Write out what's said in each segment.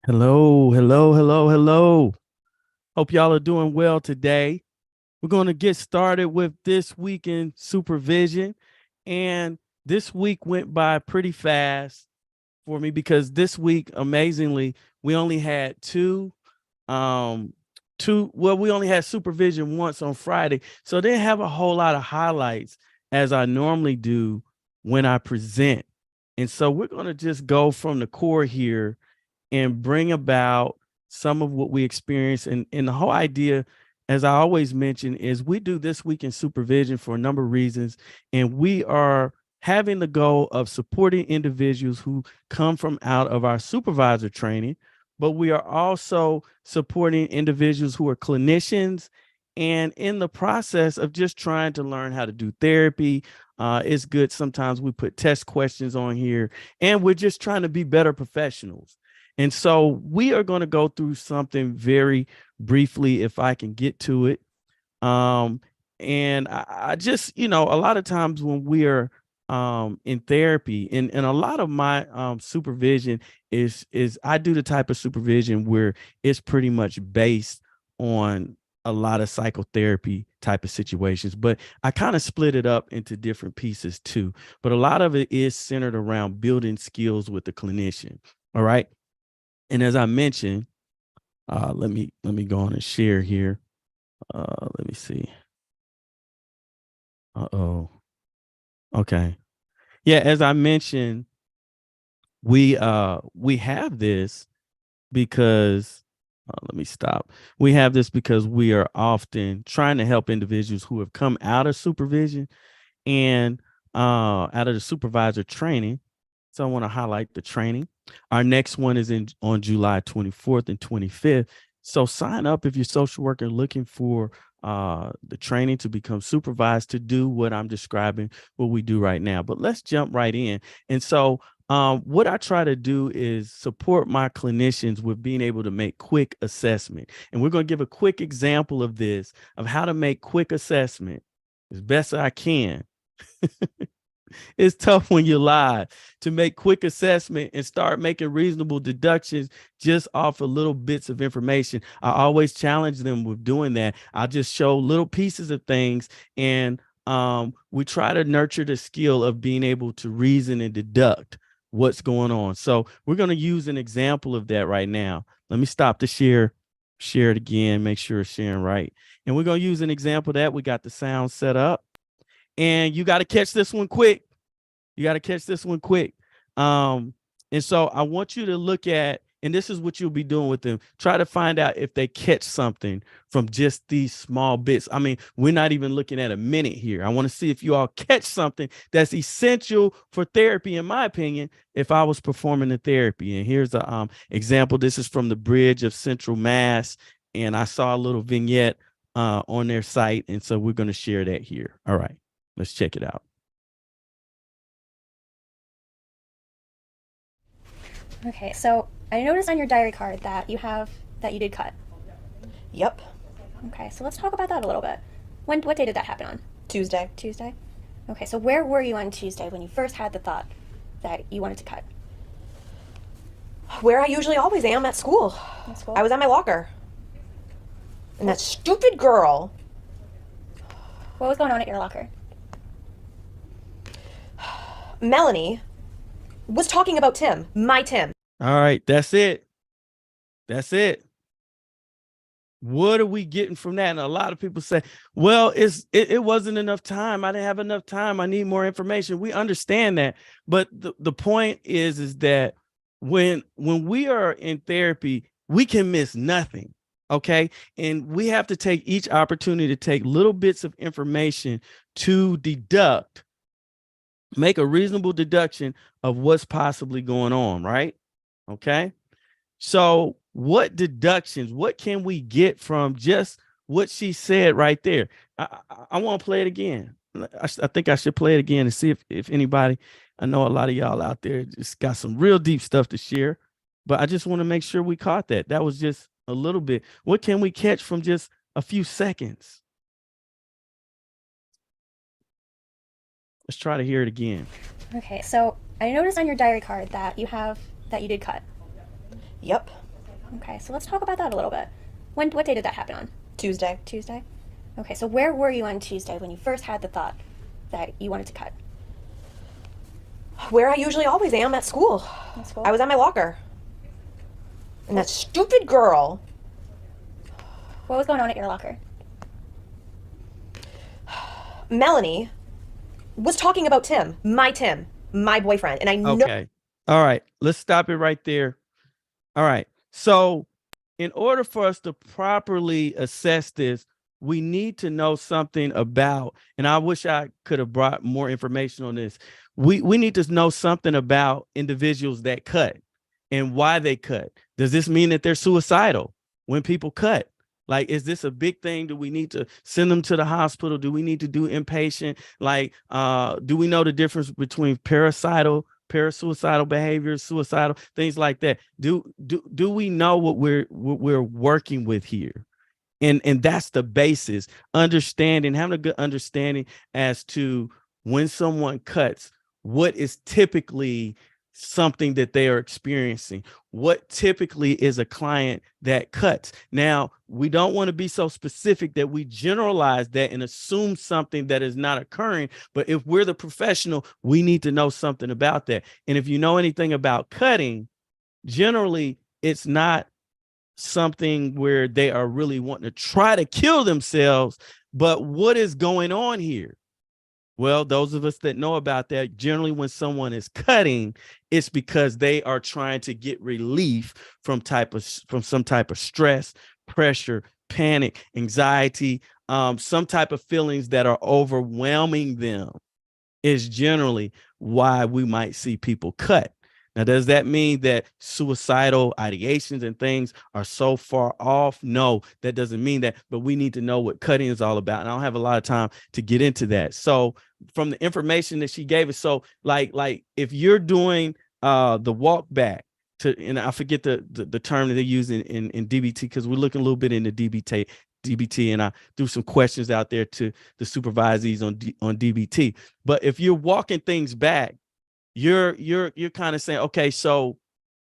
Hello, hello, hello, hello. Hope y'all are doing well today. We're going to get started with this week in supervision. And this week went by pretty fast for me because this week, amazingly, we only had um, we only had supervision once on Friday. So I didn't have a whole lot of highlights as I normally do when I present. And so we're going to just go from the core here and bring about some of what we experience. And the whole idea, as I always mention, is we do this week in supervision for a number of reasons. And we are having the goal of supporting individuals who come from out of our supervisor training, but we are also supporting individuals who are clinicians and in the process of just trying to learn how to do therapy. It's good. Sometimes we put test questions on here and we're just trying to be better professionals. And so we are going to go through something very briefly, if I can get to it. Um, and I just, a lot of times when we are in therapy, and a lot of my supervision is I do the type of supervision where it's pretty much based on a lot of psychotherapy type of situations, but I kind of split it up into different pieces too. But a lot of it is centered around building skills with the clinician. All right. And as I mentioned, let me go on and share here. Let me see. Uh-oh. Okay. Yeah, as I mentioned, we have this because let me stop. We have this because we are often trying to help individuals who have come out of supervision and out of the supervisor training. So I want to highlight the training. Our next one is on July 24th and 25th. So sign up if you're social worker looking for the training to become supervised to do what I'm describing, what we do right now. But let's jump right in. And so what I try to do is support my clinicians with being able to make quick assessment. And we're going to give a quick example of this, of how to make quick assessment as best I can. It's tough when you're live to make quick assessment and start making reasonable deductions just off of little bits of information. I always challenge them with doing that. I just show little pieces of things, and we try to nurture the skill of being able to reason and deduct what's going on. So we're going to use an example of that right now. Let me stop the share it again, make sure it's sharing right. And we're going to use an example of that. We got the sound set up, and you got to catch this one quick. You got to catch this one quick. Um, and so I want you to look at, and this is what you'll be doing with them. Try to find out if they catch something from just these small bits. I mean, we're not even looking at a minute here. I want to see if you all catch something that's essential for therapy, in my opinion, if I was performing the therapy. And here's a example. This is from the Bridge of Central Mass. And I saw a little vignette on their site. And so we're going to share that here. All right, let's check it out. Okay, so I noticed on your diary card that you did cut. Yep. Okay, so let's talk about that a little bit. What day did that happen on? Tuesday. Tuesday? Okay, so where were you on Tuesday when you first had the thought that you wanted to cut? Where I usually always am at school. At school? I was at my locker. And that stupid girl, What was going on at your locker? Melanie, was talking about Tim, my Tim. All right, that's it. That's it. What are we getting from that? And a lot of people say, well, it wasn't enough time. I didn't have enough time. I need more information. We understand that. But the point is that when we are in therapy, we can miss nothing. Okay. And we have to take each opportunity to take little bits of information to deduct, make a reasonable deduction of what's possibly going on, right? Okay. So, what deductions, what can we get from just what she said right there? I want to play it again. I think I should play it again and see if anybody, I know a lot of y'all out there just got some real deep stuff to share, but I just want to make sure we caught that. That was just a little bit. What can we catch from just a few seconds? Let's try to hear it again. Okay, so I noticed on your diary card that you did cut. Yep. Okay, so let's talk about that a little bit. What day did that happen on? Tuesday. Tuesday? Okay, so where were you on Tuesday when you first had the thought that you wanted to cut? Where I usually always am, at school. At school? I was at my locker. And that stupid girl. What was going on at your locker? Melanie was talking about Tim, my boyfriend. And I know. Okay. All right. Let's stop it right there. All right. So in order for us to properly assess this, we need to know something about, and I wish I could have brought more information on this. We need to know something about individuals that cut and why they cut. Does this mean that they're suicidal when people cut? Like, is this a big thing? Do we need to send them to the hospital? Do we need to do inpatient? Like, do we know the difference between parasuicidal behaviors, suicidal, things like that? Do we know what we're working with here? And that's the basis, having a good understanding as to when someone cuts, what is typically something that they are experiencing, what typically is a client that cuts. Now, we don't want to be so specific that we generalize that and assume something that is not occurring. But if we're the professional, we need to know something about that. And if you know anything about cutting, generally, it's not something where they are really wanting to try to kill themselves. But what is going on here? Well, those of us that know about that, generally when someone is cutting, it's because they are trying to get relief from some type of stress, pressure, panic, anxiety, some type of feelings that are overwhelming them is generally why we might see people cut. Now, does that mean that suicidal ideations and things are so far off? No, that doesn't mean that, but we need to know what cutting is all about. And I don't have a lot of time to get into that. So from the information that she gave us, so like if you're doing the walk back to, and I forget the term that they use in DBT, because we're looking a little bit into DBT, and I threw some questions out there to the supervisees on DBT. But if you're walking things back, you're kind of saying, okay, so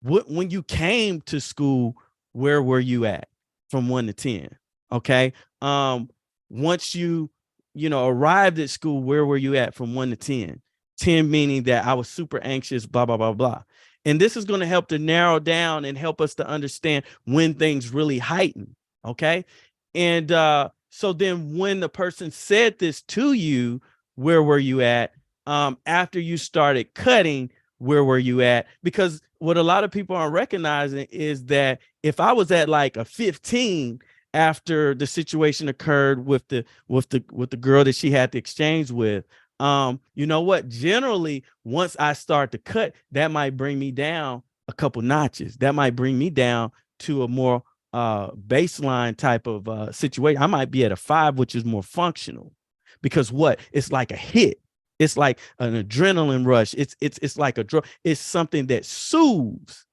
when you came to school, where were you at from 1 to 10? Okay. Once you arrived at school, where were you at from 1 to 10? 10 meaning that I was super anxious, blah, blah, blah, blah. And this is going to help to narrow down and help us to understand when things really heighten. Okay. And so then when the person said this to you, where were you at? After you started cutting, where were you at? Because what a lot of people aren't recognizing is that if I was at like a 15 after the situation occurred with the girl that she had to exchange with, you know what? Generally, once I start to cut, that might bring me down a couple notches. That might bring me down to a more baseline type of situation. I might be at a 5, which is more functional, because what? It's like a hit. It's like an adrenaline rush. It's like a drug. It's something that soothes.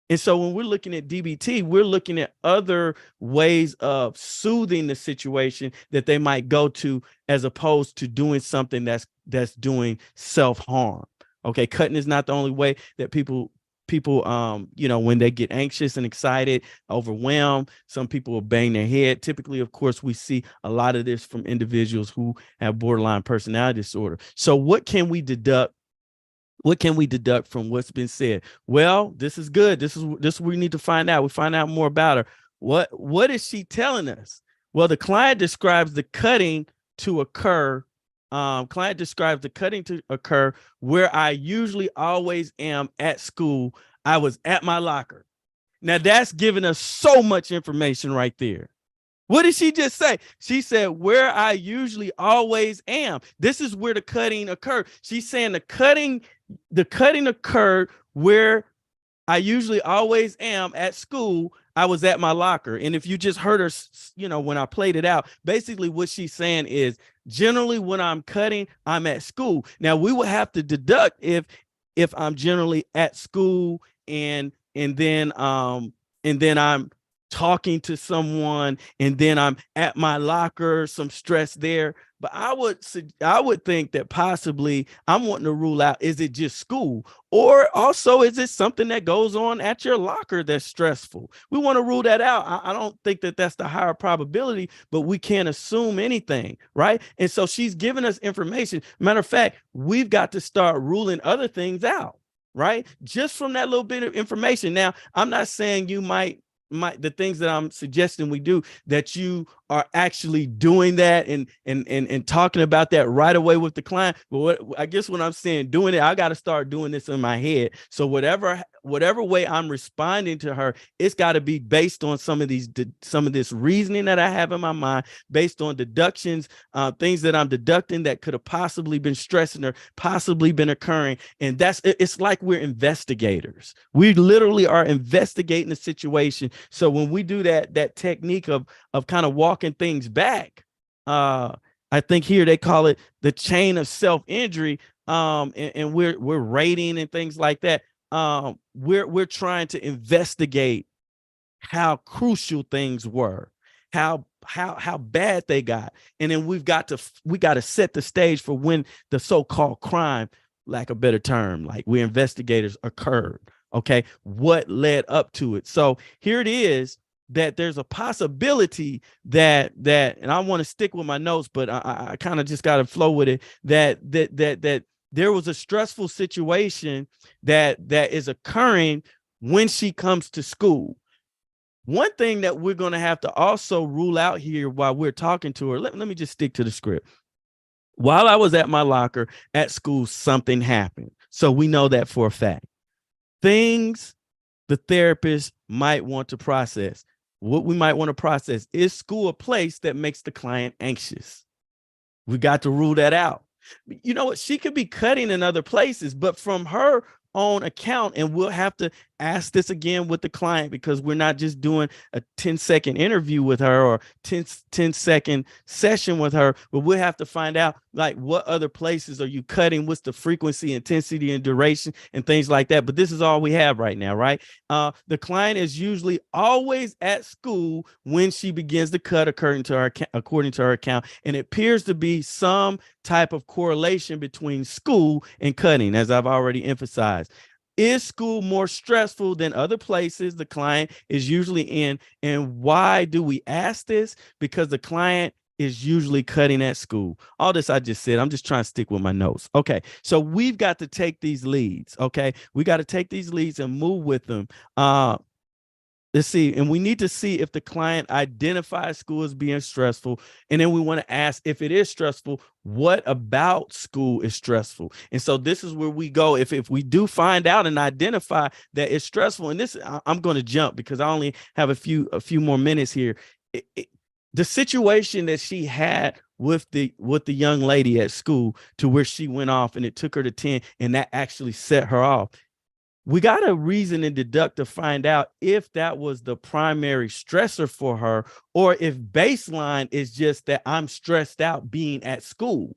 And so when we're looking at DBT, we're looking at other ways of soothing the situation that they might go to, as opposed to doing something that's doing self-harm. Okay, cutting is not the only way that people when they get anxious and excited, overwhelmed, some people will bang their head. Typically, of course, we see a lot of this from individuals who have borderline personality disorder. So what can we deduct? What can we deduct from what's been said? Well, this is good. This is what we need to find out. We find out more about her. What is she telling us? Well, the client describes the cutting to occur. Client describes the cutting to occur where I usually always am at school. I was at my locker. Now that's giving us so much information right there. What did she just say? She said, where I usually always am. This is where the cutting occurred. She's saying the cutting occurred where I usually always am at school. I was at my locker. And if you just heard her, when I played it out, basically what she's saying is generally when I'm cutting, I'm at school. Now we will have to deduct if I'm generally at school and then I'm talking to someone and then I'm at my locker, some stress there. But I would think that possibly I'm wanting to rule out, is it just school? Or also, is it something that goes on at your locker that's stressful? We want to rule that out. I don't think that that's the higher probability, but we can't assume anything, right? And so she's giving us information. Matter of fact, we've got to start ruling other things out, right? Just from that little bit of information. Now, I'm not saying you might the things that I'm suggesting we do, that you are actually doing that and talking about that right away with the client. But I guess when I'm saying doing it, I got to start doing this in my head. So whatever way I'm responding to her, it's got to be based on some of this reasoning that I have in my mind, based on deductions, things that I'm deducting that could have possibly been stressing her, possibly been occurring. And it's like we're investigators. We literally are investigating the situation. So when we do that technique of kind of walking things back, I think here they call it the chain of self-injury, and we're rating and things like that. We're trying to investigate how crucial things were, how bad they got, and then we got to set the stage for when the so-called crime, lack of a better term, like we investigators, occurred. Okay, what led up to it? So here it is, that there's a possibility that and I want to stick with my notes, but I kind of just got to flow with it, that there was a stressful situation that is occurring when she comes to school. One thing that we're going to have to also rule out here while we're talking to her, let me just stick to the script. While I was at my locker at school, something happened. So we know that for a fact. Things the therapist might want to process. What we might want to process, is school a place that makes the client anxious? We got to rule that out. You know what? She could be cutting in other places, but from her own account, and we'll have to ask this again with the client, because we're not just doing a 10-second interview with her or 10-second session with her, but we'll have to find out, like, what other places are you cutting? What's the frequency, intensity, and duration, and things like that. But this is all we have right now, right? The client is usually always at school when she begins to cut, according to her account, and it appears to be some type of correlation between school and cutting, as I've already emphasized. Is school more stressful than other places the client is usually in? And why do we ask this? Because the client is usually cutting at school. All this I just said, I'm just trying to stick with my notes. Okay, so we've got to take these leads. Okay, we got to take these leads and move with them. Let's see, and we need to see if the client identifies school as being stressful. And then we want to ask, if it is stressful, what about school is stressful? And so this is where we go. If we do find out and identify that it's stressful, and this, I'm going to jump because I only have a few more minutes here. The situation that she had with the young lady at school, to where she went off and it took her to 10, and that actually set her off. We got to reason and deduct to find out if that was the primary stressor for her, or if baseline is just that I'm stressed out being at school,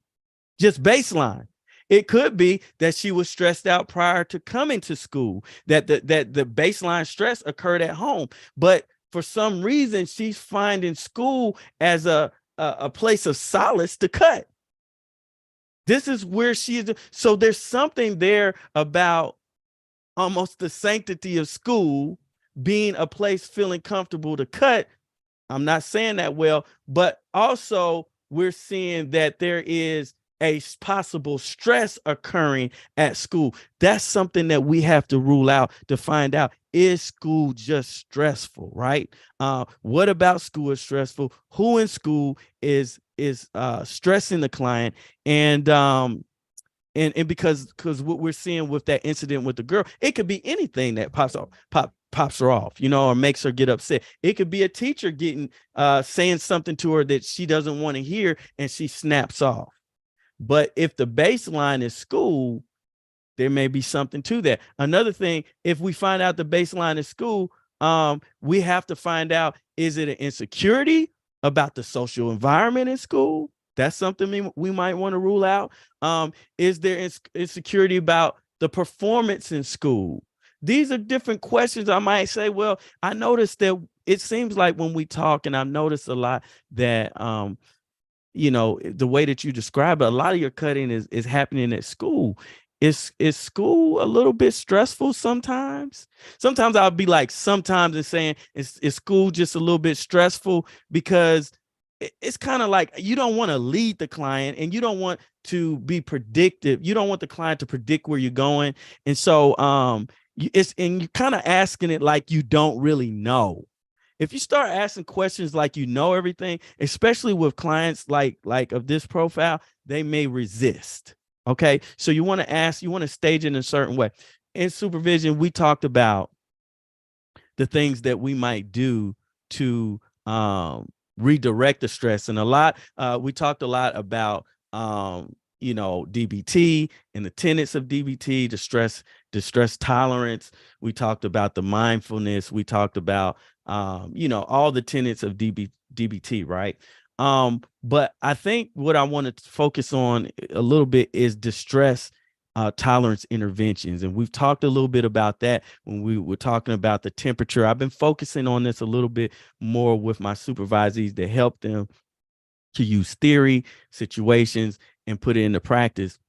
just baseline. It could be that she was stressed out prior to coming to school, that the baseline stress occurred at home, but for some reason she's finding school as a place of solace to cut. This is where she is. So there's something there about almost the sanctity of school being a place feeling comfortable to cut. I'm not saying that well, but also we're seeing that there is a possible stress occurring at school. That's something that we have to rule out to find out, is school just stressful, right? What about school is stressful? Who in school is stressing the client? And because what we're seeing with that incident with the girl, it could be anything that pops her off, or makes her get upset. It could be a teacher saying something to her that she doesn't want to hear, and she snaps off. But if the baseline is school, there may be something to that. Another thing, if we find out the baseline is school, we have to find out, is it an insecurity about the social environment in school? That's something we might want to rule out. Is there insecurity about the performance in school? These are different questions. I might say, well, I noticed that it seems like when we talk, and I've noticed a lot that you know, the way that you describe it, a lot of your cutting is happening at school. Is school a little bit stressful sometimes? Sometimes I'll be like, sometimes and saying, is school just a little bit stressful? Because it's kind of like you don't want to lead the client and you don't want to be predictive. You don't want the client to predict where you're going. And so and you're kind of asking it like you don't really know. If you start asking questions like you know everything, especially with clients like of this profile, they may resist. Okay. So you want to ask, you want to stage it in a certain way. In supervision, we talked about the things that we might do to redirect the stress. And we talked a lot about you know, DBT and the tenets of DBT, the stress tolerance. We talked about the mindfulness. We talked about you know, all the tenets of DBT, right? But I think what I want to focus on a little bit is distress tolerance interventions. And we've talked a little bit about that when we were talking about the temperature. I've been focusing on this a little bit more with my supervisees to help them to use theory, situations, and put it into practice.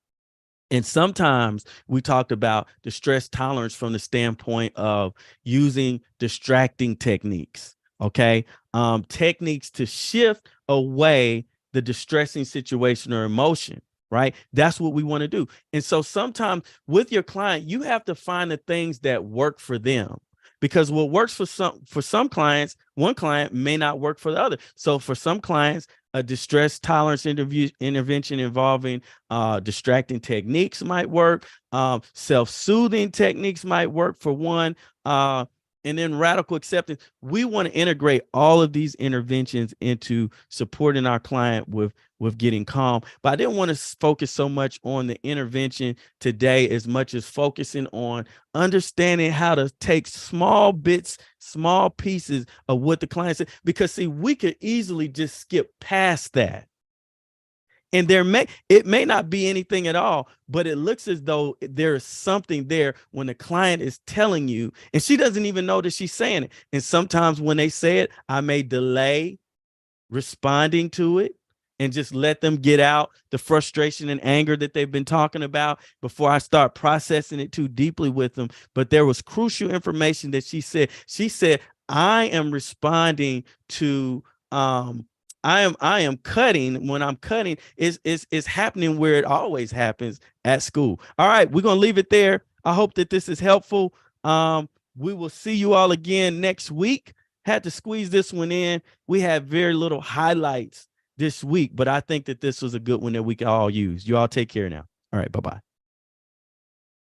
And sometimes we talked about the stress tolerance from the standpoint of using distracting techniques, okay? Techniques to shift away the distressing situation or emotion, right? That's what we want to do. And so sometimes with your client, you have to find the things that work for them. Because what works for some clients, one client may not work for the other. So for some clients, a distress tolerance intervention involving distracting techniques might work. Self-soothing techniques might work for one. And then radical acceptance. We want to integrate all of these interventions into supporting our client with getting calm. But I didn't want to focus so much on the intervention today as much as focusing on understanding how to take small bits, small pieces of what the client said. Because see, we could easily just skip past that. And it may not be anything at all, but it looks as though there is something there when the client is telling you, and she doesn't even know that she's saying it. And sometimes when they say it, I may delay responding to it and just let them get out the frustration and anger that they've been talking about before I start processing it too deeply with them. But there was crucial information that she said. She said, I am responding to I am cutting. When I'm cutting, is happening where it always happens, at school. All right, we're gonna leave it there. I hope that this is helpful. We will see you all again next week. Had to squeeze this one in. We had very little highlights this week, but I think that this was a good one that we can all use. You all take care now. All right, bye-bye.